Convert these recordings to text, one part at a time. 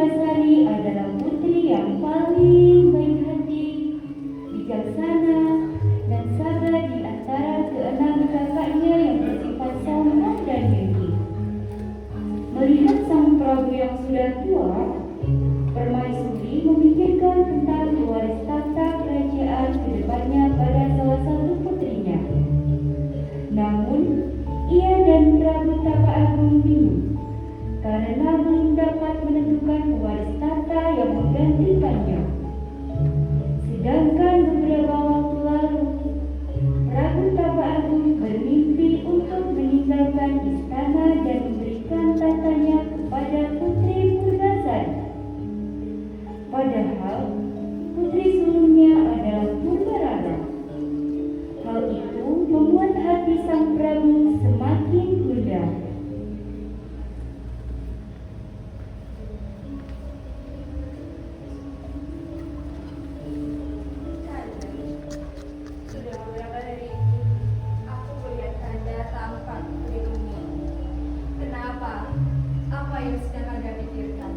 Purbasari adalah putri yang paling baik hati, bijaksana, dan sabar di antara keenam kakaknya yang bersifat sombong dan dengki. Melihat sang Prabu yang sudah tua, Permaisuri memikirkan tentang pewaris tahta kerajaan ke depannya pada salah satu putrinya. Namun, ia dan Prabu Tapa Agung bingung karena belum dapat menentukan pewaris tahta yang menggantikannya. Sedangkan beberapa waktu lalu, Prabu Tapa Agung bermimpi untuk meninggalkan istana dan memberikan tahtanya kepada Putri Purbasari. Padahal, putri sulungnya adalah Purbarara. Hal itu membuat hati sang Prabu semakin gundah. Sudah beberapa hari ini, aku melihat Anda tampak melindungi. Kenapa? Apa yang sedang Anda pikirkan?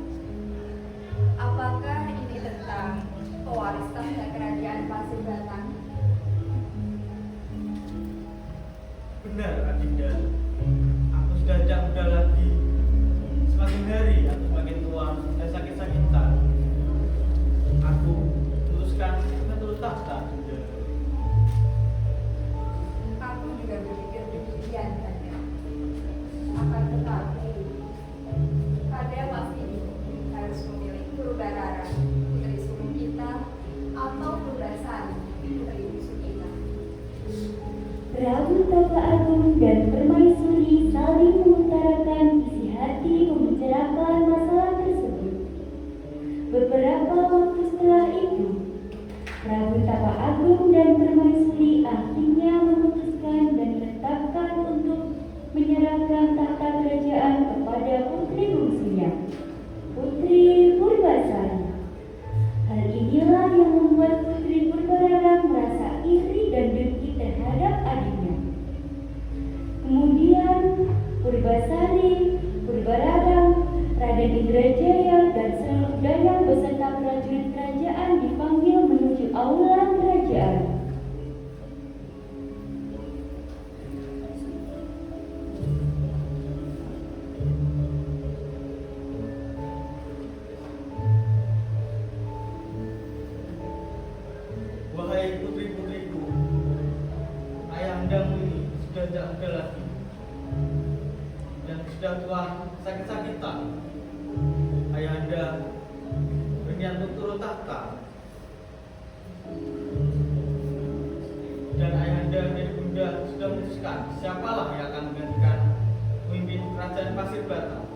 Apakah ini tentang pewaris tahta kerajaan Pasir Batang? Benar, Adinda. Aku sudah tidak muda lagi. Semakin hari aku semakin tua dan sakit-sakitan. Aku memutuskan menurut tahta, Adinda. Aku juga berpikir demikian, Anda. Akan tetapi, Anda pasti harus memilih Purbarara, putri sulung kita, atau Purbasari, putri bungsu kita. Prabu Tapa Agung dan Permaisuri saling mengutarakan isi hati membicarakan masalah tersebut. Beberapa waktu setelah itu, Prabu Tapa Agung dan Permaisuri akhirnya memutuskan dan menetapkan untuk menyerahkan tahta kerajaan kepada putri bungsunya, Putri Purbasari. Hal inilah yang membuat Putri Purbarara merasa iri dan dengki terhadap adiknya. Kemudian Purbasari, Purbarara, Raden Indrajaya, dan seluruh dayang beserta prajurit kerajaan dipanggil menuju aula kerajaan. Wahai putri-putriku, ayahandamu ini sudah tidak muda lagi dan sudah tua sakit-sakitan. Ayahanda berniat untuk turun tahta, dan ayahanda dan bunda sudah memutuskan siapalah yang akan menggantikan pemimpin kerajaan Pasir Batang.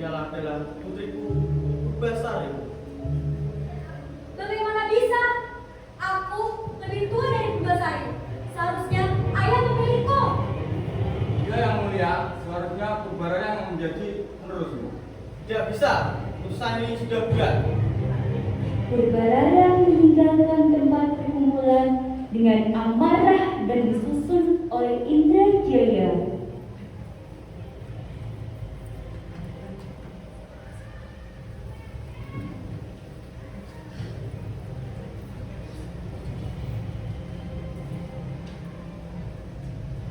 Ialah adalah putriku Purbasari. Bagaimana bisa? Aku lebih tua dari Purbasari. Seharusnya ayah memilihku. Dia yang mulia, seharusnya Purbarara yang menjadi penerusmu. Tidak bisa, urusan ini sudah bulat. Purbarara meninggalkan tempat perkumpulan dengan amarah dan disusun oleh Indrajaya.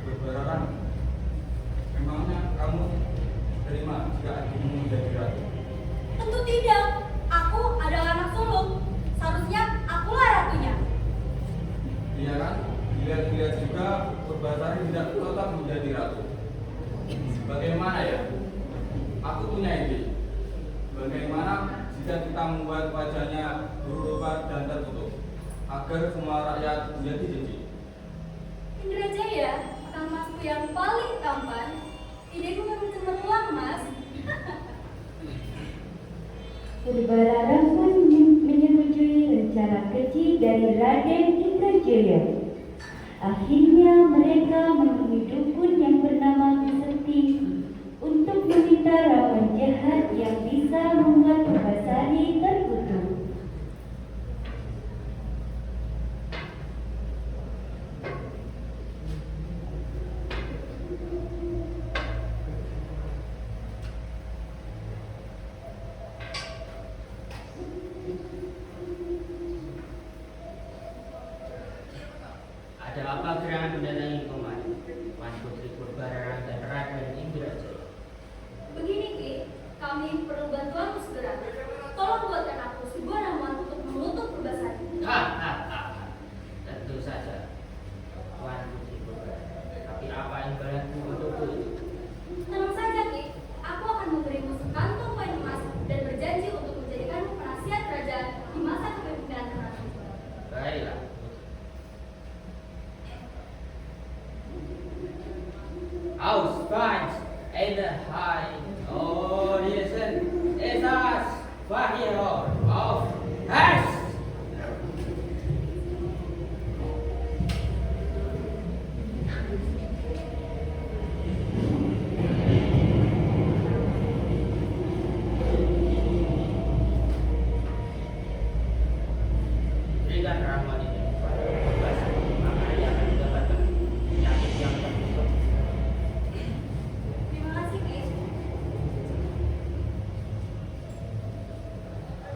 Purbarara, memangnya kamu terima jika adikmu menjadi ratu? Tentu tidak. Aku adalah anak sulung. Seharusnya akulah ratunya. Iya kan? Dilihat-lihat juga Purbasari tidak tetap menjadi ratu. Bagaimana ya? Aku punya ide. Bagaimana jika kita membuat wajahnya berubah dan tertutup agar semua rakyat menjadi jijik? Indrajaya, akan masku yang paling tampan. Ideku memang cemerlang, Mas. Purbarara pun menyetujui rencana keji dari Raden Indrajaya. Akhirnya mereka menemui dukun yang bernama Keseti untuk meminta ramuan jahat yang bisa membuat Purbasari terkutuk.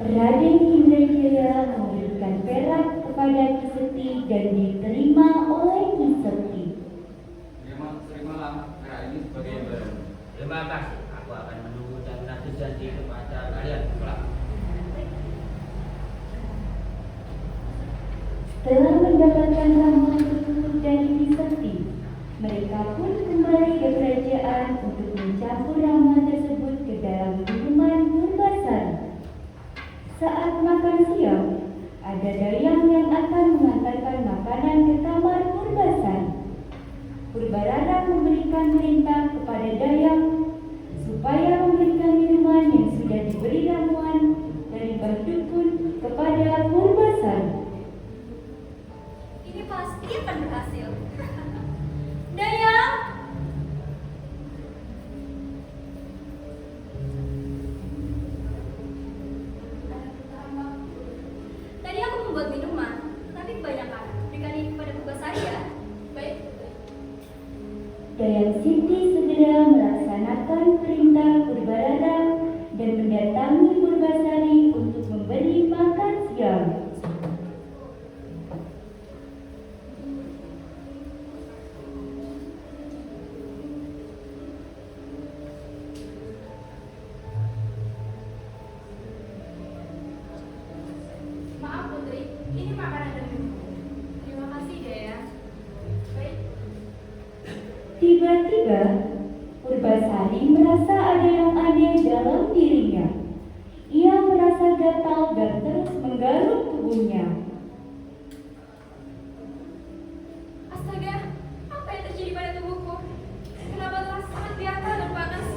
Raden Indrajaya memberikan perak kepada Ki Sekti dan diterima oleh Ki Sekti. Terimalah perak ini sebagai imbalan. Terima kasih. Aku akan menunggu dan menagih janji kepada kalian kelak. Setelah mendapatkan ramuan tersebut dari Ki Sekti, mereka pun kembali ke kerajaan untuk mencampur ramuan tersebut ke dalam minuman Purbasari. Saat makan siang, ada dayang yang akan mengantarkan makanan ke kamar Purbasari. Purbarara memberikan perintah kepada dayang supaya memberikan minuman yang sudah diberi ramuan dari Mbah Dukun kepada Purbasari. Ini pasti akan berhasil. Dayang! Tadi aku membuat minuman, tapi kebanyakan. Berikan ini kepada Purbasari ya. Baik. Dayang Siti segera melaksanakan perintah Purbarara dan mendatangi Purbasari untuk memberi makan siang. Maaf Putri, ini makanan dan minum. Terima kasih Dayang. Baik. Tiba-tiba, Purbasari merasa ada yang aneh dalam dirinya. Ia merasa gatal dan terus menggaruk tubuhnya. Astaga, apa yang terjadi pada tubuhku? Kenapa terasa sangat gatal dan panas?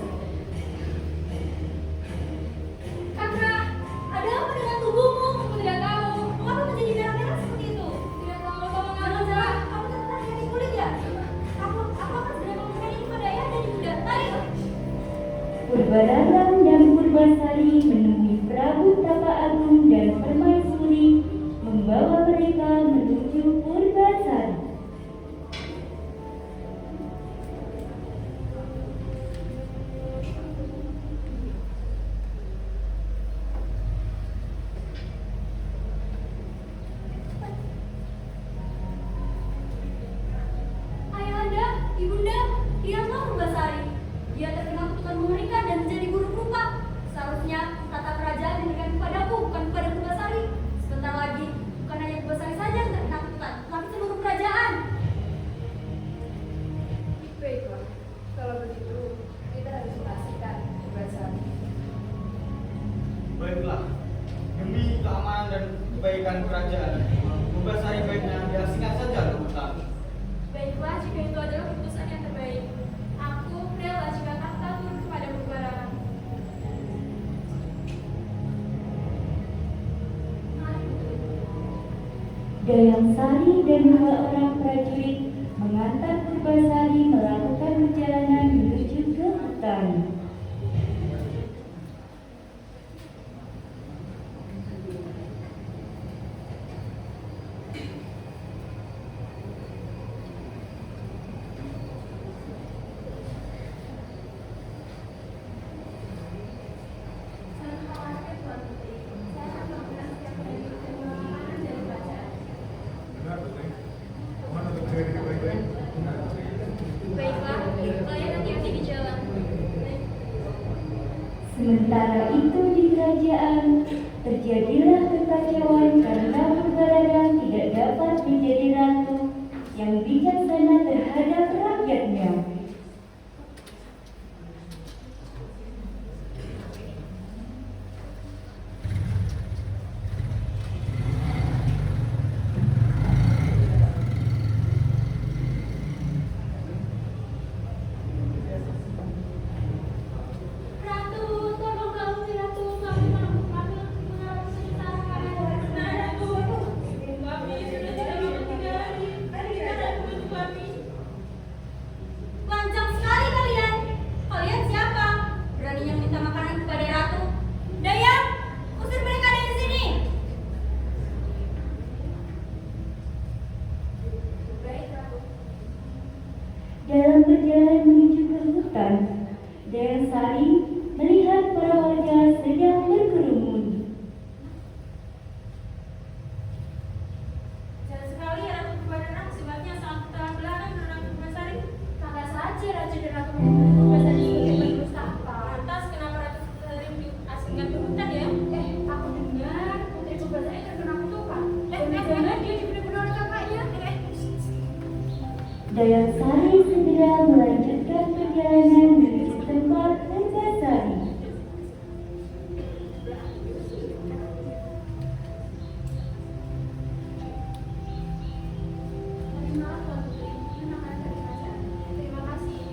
Kakak, ada apa dengan tubuhmu? Aku tidak tahu. Mengapa menjadi merah-merah seperti itu? Tidak tahu, tolong jangan. Kamu terkena penyakit kulit ya? Aku akan segera memberikan ini pada ayah dan ibunda. Ayo. Purbarara dan Purbasari menemui Prabu Tapa Agung dan Permaisuri, membawa mereka menuju Purbasari. Ayahanda, ibunda, lihatlah Purbasari. Dia terkena kutukan mengerikan dan menjadi buruk rupa. Seharusnya tata kerajaan diberikan kepadaku, bukan kepada Purbasari. Sebentar lagi, bukan hanya Purbasari saja yang terkena kutukan, tapi seluruh kerajaan. Baiklah, kalau begitu kita harus memastikan Purbasari. Baiklah, demi keamanan dan kebaikan kerajaan, Purbasari baiknya diasingkan saja ke hutan. Baiklah, jika itu adalah keputusan yang terbaik. Aku rela jika kakak turun kepada Purbarara. Mari, Putri. Dayang Sari dan 2 orang prajurit mengantar Purbasari melakukan perjalanan menuju ke hutan. Jangan khawatir, Tuan Putri. Saya akan melakukan setiap penyelidikan pengamanan dari kerajaan. Baiklah, kalian hati-hati di jalan. Sementara itu di kerajaan, terjadilah kekacauan karena Purbarara tidak dapat menjadi ratu yang bijaksana terhadap rakyatnya. Ratu, tolong kami, Ratu. Kami mengalami kesulitan karena Ratu. Kami sudah tidak mau tinggal. Mari kita bantu kami. Dayang Sari segera melanjutkan perjalanan menuju tempat Purbasari. Terima kasih, terima kasih. Terima kasih.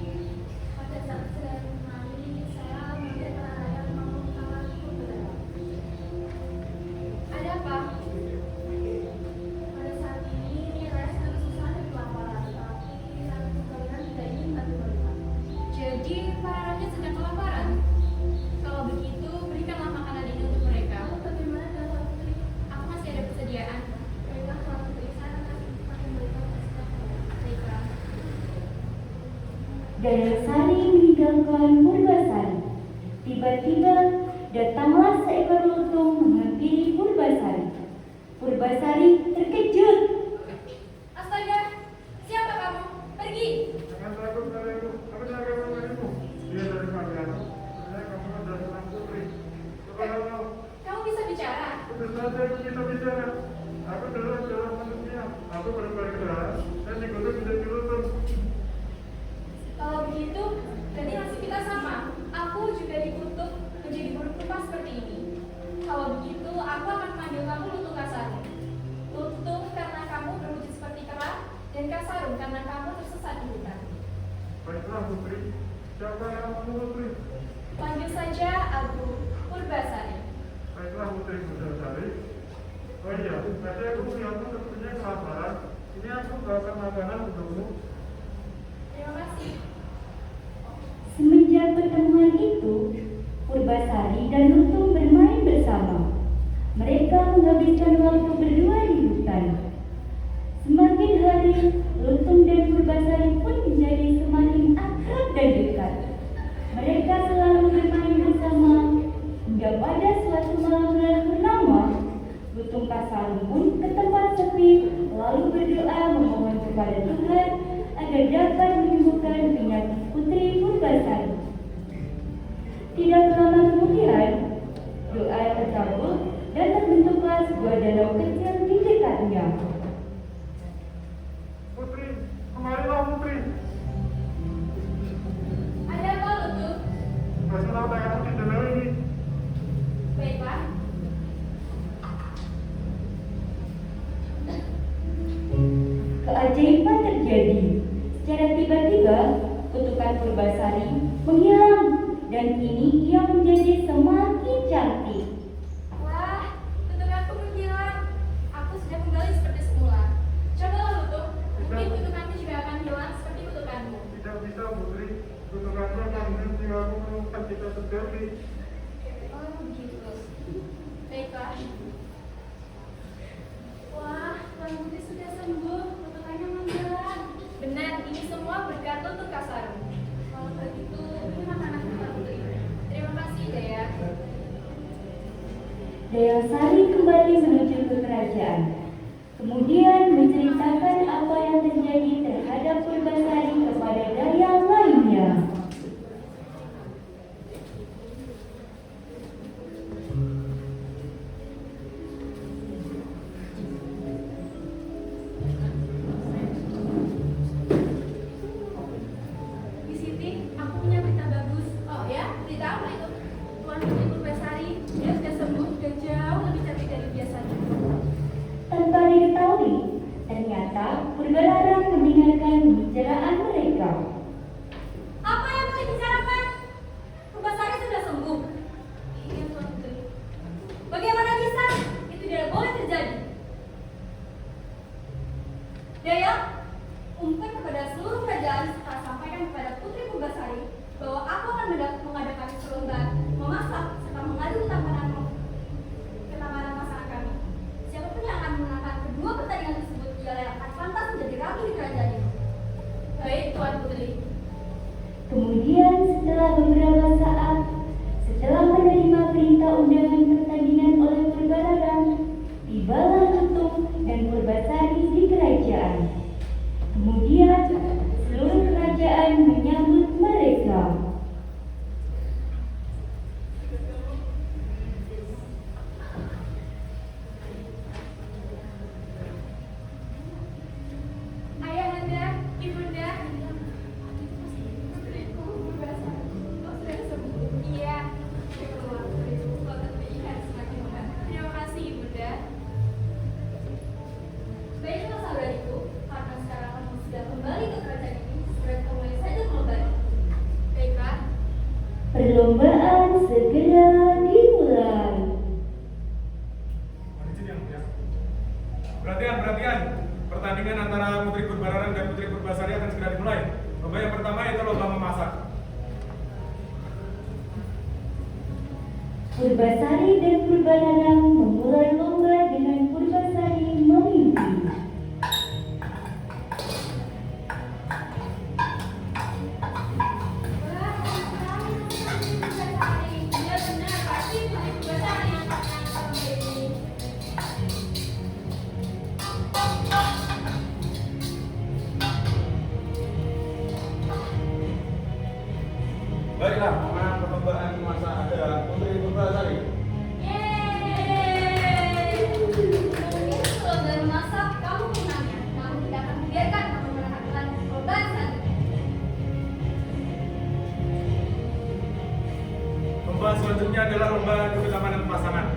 Pada saat saya menemani, saya melihat ayah mau kawanku berlewat. Ada apa? Pada saat ini, saya sedang susah dan kelaparan, tapi rakyat kalian tidak ingin bantu mereka. Jadi, para rakyat sedang kelaparan? Kalau begitu, berikanlah makanan ini untuk mereka. Bagaimana dengan putri? Aku masih ada persediaan. Baiklah, Tuan Putri, saya akan makan mereka. Baiklah. Dayang Sari meninggalkan Purbasari. Tiba-tiba datanglah seekor lutung menghampiri Purbasari. Purbasari terkejut. Astaga, siapa kamu? Pergi! Jangan takut padaku, aku jaga padamu. Dia dari Mariano, saya kamu adalah seorang putri. Kepadamu, Kamu bisa bicara? tentu saja aku bisa bicara. Aku adalah seorang manusia. Aku berbalik keras dan dikutuk menjadi lutung. Kalau begitu, berarti nasib kita sama. Aku juga dikutuk menjadi burung rupa seperti ini. Kalau begitu, aku akan memanggil kamu Lutung Kasarung. Lutung karena kamu berwujud seperti kera, dan Kasarung karena kamu tersesat di hutan. Baiklah putri, siapa namamu putri? Panggil saja aku Purbasari. Baiklah putri Purbasari. Oh iya, tadi aku melihatmu sepertinya kelaparan. Ini aku bawakan makanan untukmu. Terima kasih. Semenjak pertemuan itu, Purbasari dan lutung bermain bersama. Mereka menghabiskan waktu berdua di hutan. Semakin hari, lutung dan Purbasari pun menjadi semakin akrab dan dekat. Mereka selalu bermain bersama hingga pada suatu malam bulan purnama, lutung Kasarung pun ke tempat sepi lalu berdoa memohon kepada Tuhan agar dapat menyembuhkan penyakit putri Purbasari. Tidak lama kemudian, doa terkabul dan terbentuklah sebuah danau kecil di dekatnya. Putri, kemarilah putri. Ada apa, Lutung? Kasihlah tanganmu di danau ini. Baiklah. Keajaiban terjadi. Secara tiba-tiba, kutukan Purbasari menghilang dan kini ia menjadi semakin cantik. Wah, kutukanku menghilang. Aku sudah kembali seperti semula. Cobalah, Lutung. Mungkin kutukanku juga akan hilang seperti kutukanmu. Tidak bisa putri, kutukanmu akan berhenti aku menemukan kita terjadi. Oh, begitu. Baiklah. Wah, Tuan Putri sudah sembuh. Kutukannya menghilang. Benar, ini semua berkat Lutung Kasarung. Kalau begitu, ini makanan Tuan Putri. Terima kasih, Daya. Dayang Sari kembali menuju ke kerajaan. Kemudian menceritakan apa yang terjadi terhadap Purbasari kepada dayang lainnya. Di sini aku punya berita bagus. Oh ya, berita apa itu? Tuan Putri Purbasari, dia sudah sembuh dan jauh lebih cantik dari biasanya. Tanpa diketahui, ternyata Purbalarang mendengarkan pembicaraan mereka. Purbasari dan Purbalarang memulai lomba dengan Purbasari memimpin. Baiklah, pemenang perlombaan masa adalah Putri Purbasari. Yeay! Mungkin kalau dalam masak kamu menangnya, namun tidak akan membiarkan kamu mendapatkan korban selanjutnya. Lomba selanjutnya adalah lomba kebersamaan pasangan.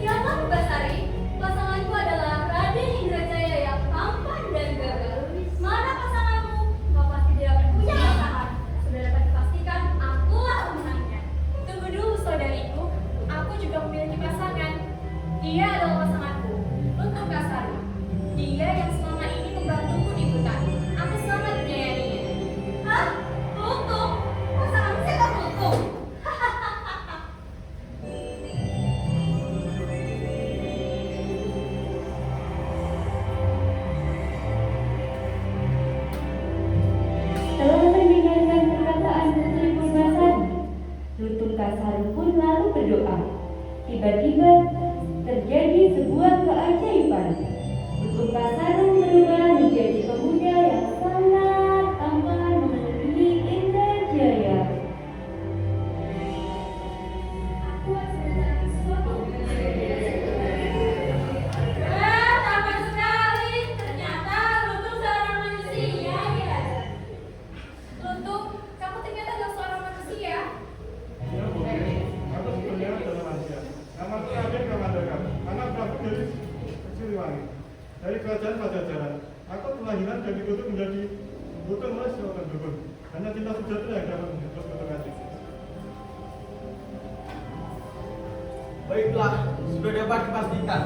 Ya kan, Purbasari? Pasanganku adalah Raden Indrajaya yang tampan dan gagah. Mana pasanganmu? Kau pasti tidak akan punya pasangan. Sudah dapat dipastikan, akulah pemenangnya. Tunggu dulu, saudariku. Aku juga memiliki pasangan. Dia adalah pasanganku, Lutung Kasari. Dia yang selama ini membantuku di hutan. Aku sangat menyayanginya. Hah? Lutung? Pasanganmu siapa Lutung? Setelah mendengarkan perkataan Putri Purbasari, Lutung Kasari pun lalu berdoa. Tiba-tiba terjadi sebuah keajaiban. Lutung Kasari berubah menjadi pemuda yang sangat tampan melebihi Indrajaya. Aku harus mencari sesuatu. Tampan sekali. Ternyata Lutung seorang manusia, ya. Lutung, kamu ternyata adalah seorang manusia. Ya, Putri. Aku sebenarnya adalah manusia. Namaku Raden Kamandaka, anak Prabu dari Siliwangi, dari kerajaan Pajajaran. Aku kelahiran dan dikutuk menjadi bukan oleh seorang dukun. Hanya cinta sejati yang dapat menjemput kutuk hati. Baiklah, sudah dapat dipastikan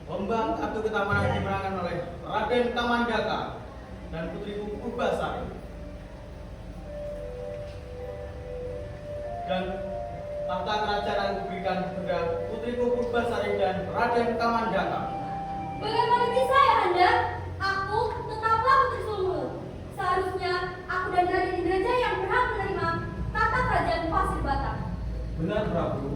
lomba adu ketamanan dimenangkan oleh Raden Kamandaka dan Putri Purbasari. Dan tahta kerajaan aku berikan kepada Putriku Purbasari dan Raden Kamandaka. Bagaimana bisa ya, Anda? Aku tetaplah putri sulungmu. Seharusnya aku dan Raden Indrajaya yang berhak menerima tata kerajaan Pasir Bata. Benar, Prabu.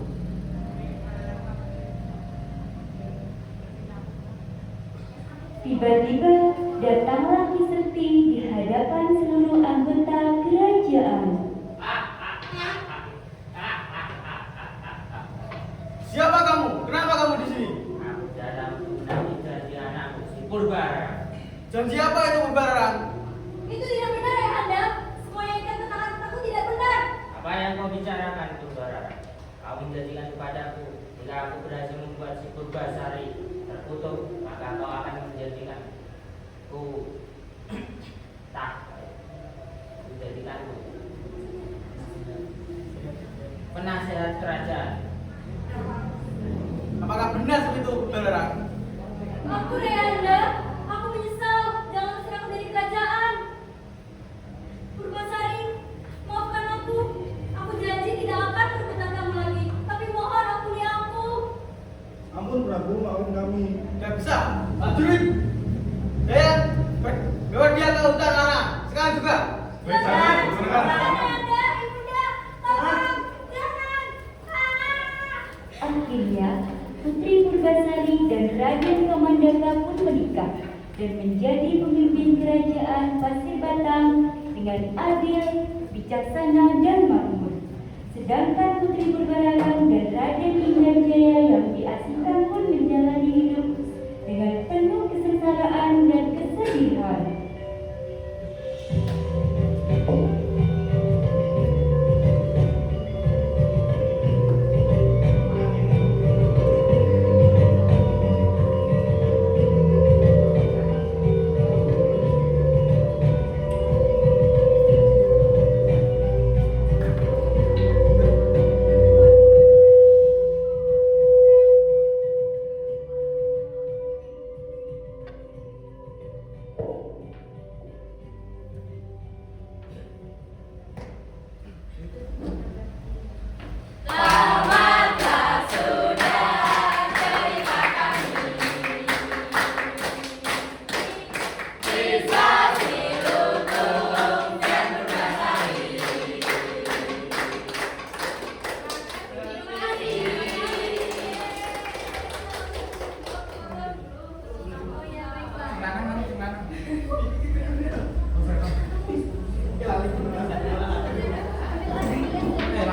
Tiba-tiba datanglah Ki Sekti di hadapan seluruh anggota kerajaan. Siapa kamu? Kenapa kamu di sini? Aku dalam menanti janji anakku si Purbara. Janji apa itu Purbalarang? Itu tidak benar ya, Anda. Semua yang ikan tentang anakku tidak benar. Apa yang kau bicarakan, Purbara? Kau menjanjikan kepadaku jika aku berhasil membuat si Purbasari terkutuk, maka kau akan menjadikanku menjadikanku penasehat kerajaan. Apakah benar seperti itu Purbalarang? Aku ya, Anda. Aku menyesal. Jangan usir aku dari kerajaan. Purbasari, maafkan aku. Aku janji tidak akan berhutang kamu lagi. Tapi mohon ampuni aku. Ampun Prabu, maafin kami. Tidak bisa. Prajurit, saya bawa dia ke hutan sana. Sekarang juga. Jangan, Anda, Ibunda. Tolong, jangan. Akhirnya, Putri Purbasari dan Raden Kamandaka pun menikah dan menjadi pemimpin kerajaan Pasir Batang dengan adil, bijaksana, dan makmur. Sedangkan Putri Purbalarang dan Raden Indrajaya yang diasingkan pun menjalani hidup dengan penuh kesengsaraan dan kesedihan. Eh,